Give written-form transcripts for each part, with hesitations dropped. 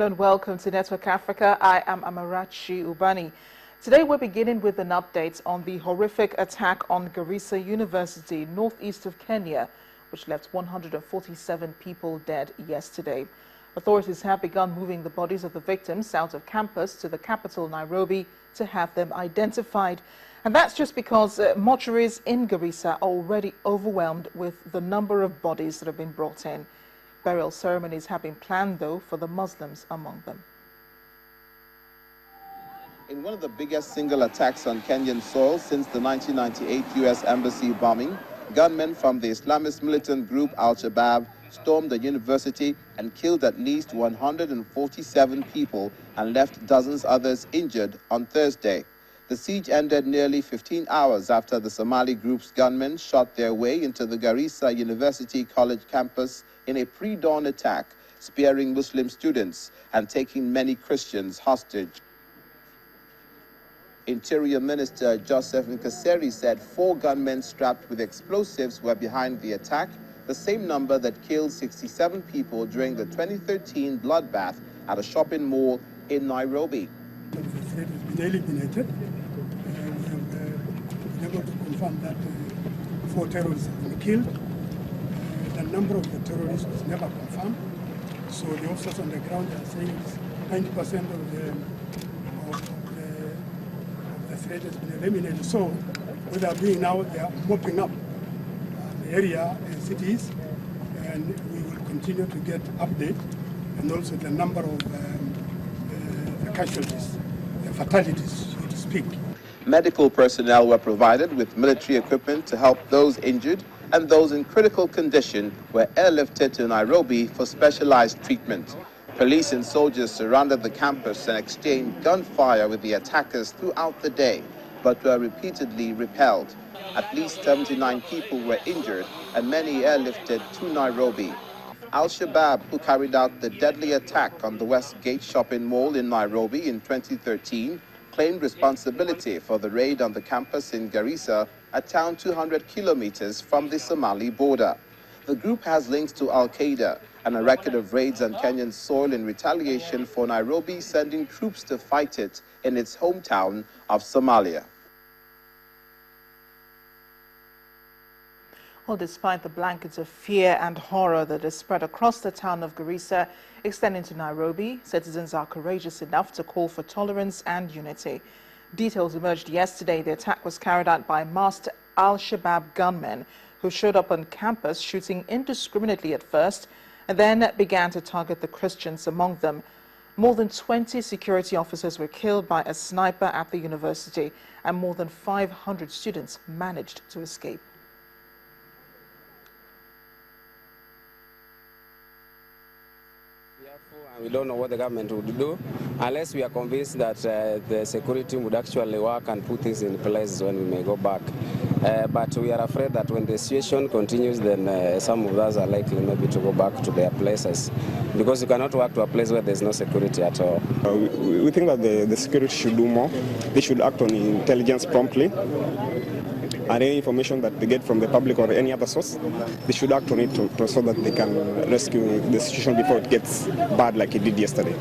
Hello and welcome to Network Africa. I am Amarachi Ubani. Today we're beginning with an update on the horrific attack on Garissa University, northeast of Kenya, which left 147 people dead yesterday. Authorities have begun moving the bodies of the victims out of campus to the capital, Nairobi, to have them identified. And that's just because mortuaries in Garissa are already overwhelmed with the number of bodies that have been brought in. Burial ceremonies have been planned, though, for the Muslims among them. In one of the biggest single attacks on Kenyan soil since the 1998 U.S. Embassy bombing, gunmen from the Islamist militant group Al-Shabaab stormed the university and killed at least 147 people and left dozens others injured on Thursday. The siege ended nearly 15 hours after the Somali group's gunmen shot their way into the Garissa University College campus in a pre-dawn attack, sparing Muslim students and taking many Christians hostage. Interior Minister Joseph Nkaseri said 4 gunmen strapped with explosives were behind the attack, the same number that killed 67 people during the 2013 bloodbath at a shopping mall in Nairobi. The threat has been eliminated. We have been able to confirm that 4 terrorists have been killed. The number of the terrorists was never confirmed. So the officers on the ground are saying 90% of the threat has been eliminated. So with that being now, they are mopping up the area as it is, and we will continue to get update and also the number of the casualties, the fatalities, so to speak. Medical personnel were provided with military equipment to help those injured, and those in critical condition were airlifted to Nairobi for specialized treatment. Police and soldiers surrounded the campus and exchanged gunfire with the attackers throughout the day, but were repeatedly repelled. At least 79 people were injured and many airlifted to Nairobi. Al-Shabaab, who carried out the deadly attack on the Westgate shopping mall in Nairobi in 2013, claimed responsibility for the raid on the campus in Garissa, a town 200 kilometers from the Somali border. The group has links to Al-Qaeda and a record of raids on Kenyan soil in retaliation for Nairobi sending troops to fight it in its hometown of Somalia. Well, despite the blankets of fear and horror that is spread across the town of Garissa, extending to Nairobi, citizens are courageous enough to call for tolerance and unity. Details emerged yesterday. The attack was carried out by masked Al-Shabaab gunmen who showed up on campus shooting indiscriminately at first and then began to target the Christians among them. More than 20 security officers were killed by a sniper at the university, and more than 500 students managed to escape. We don't know what the government would do unless we are convinced that the security would actually work and put things in place when we may go back. But we are afraid that when the situation continues, then some of us are likely maybe to go back to their places, because you cannot work to a place where there's no security at all. We think that the security should do more. They should act on intelligence promptly. And any information that they get from the public or any other source, they should act on it so that they can rescue the situation before it gets bad like it did yesterday.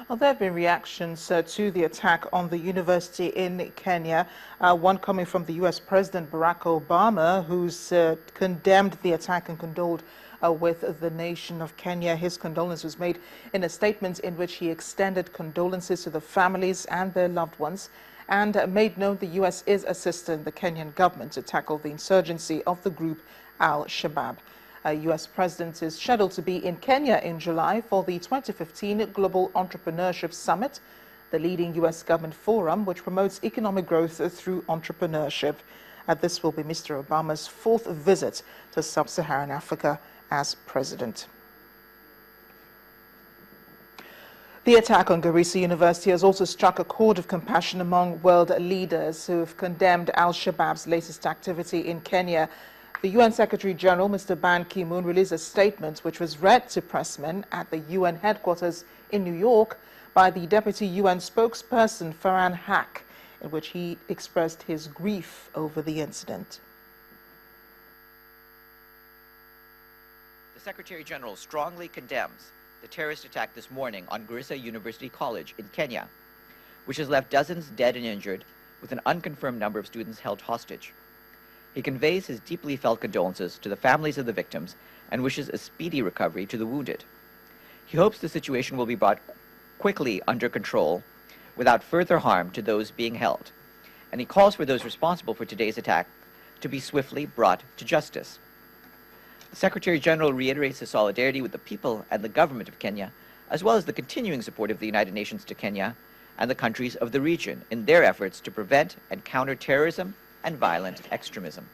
Well, there have been reactions to the attack on the university in Kenya, one coming from the U.S. President Barack Obama, who's condemned the attack and condoled with the nation of Kenya. His condolence was made in a statement in which he extended condolences to the families and their loved ones, and made known the U.S. is assisting the Kenyan government to tackle the insurgency of the group Al-Shabaab. U.S. President is scheduled to be in Kenya in July for the 2015 Global Entrepreneurship Summit, the leading U.S. government forum which promotes economic growth through entrepreneurship. This will be Mr. Obama's 4th visit to sub-Saharan Africa as president. The attack on Garissa University has also struck a chord of compassion among world leaders who have condemned Al-Shabaab's latest activity in Kenya. The UN Secretary General, Mr. Ban Ki-moon, released a statement which was read to pressmen at the UN headquarters in New York by the Deputy UN spokesperson Farhan Haq, in which he expressed his grief over the incident. The Secretary General strongly condemns the terrorist attack this morning on Garissa University College in Kenya, which has left dozens dead and injured, with an unconfirmed number of students held hostage. He conveys his deeply felt condolences to the families of the victims and wishes a speedy recovery to the wounded. He hopes the situation will be brought quickly under control without further harm to those being held, and he calls for those responsible for today's attack to be swiftly brought to justice. The Secretary General reiterates his solidarity with the people and the government of Kenya, as well as the continuing support of the United Nations to Kenya and the countries of the region in their efforts to prevent and counter terrorism and violent extremism.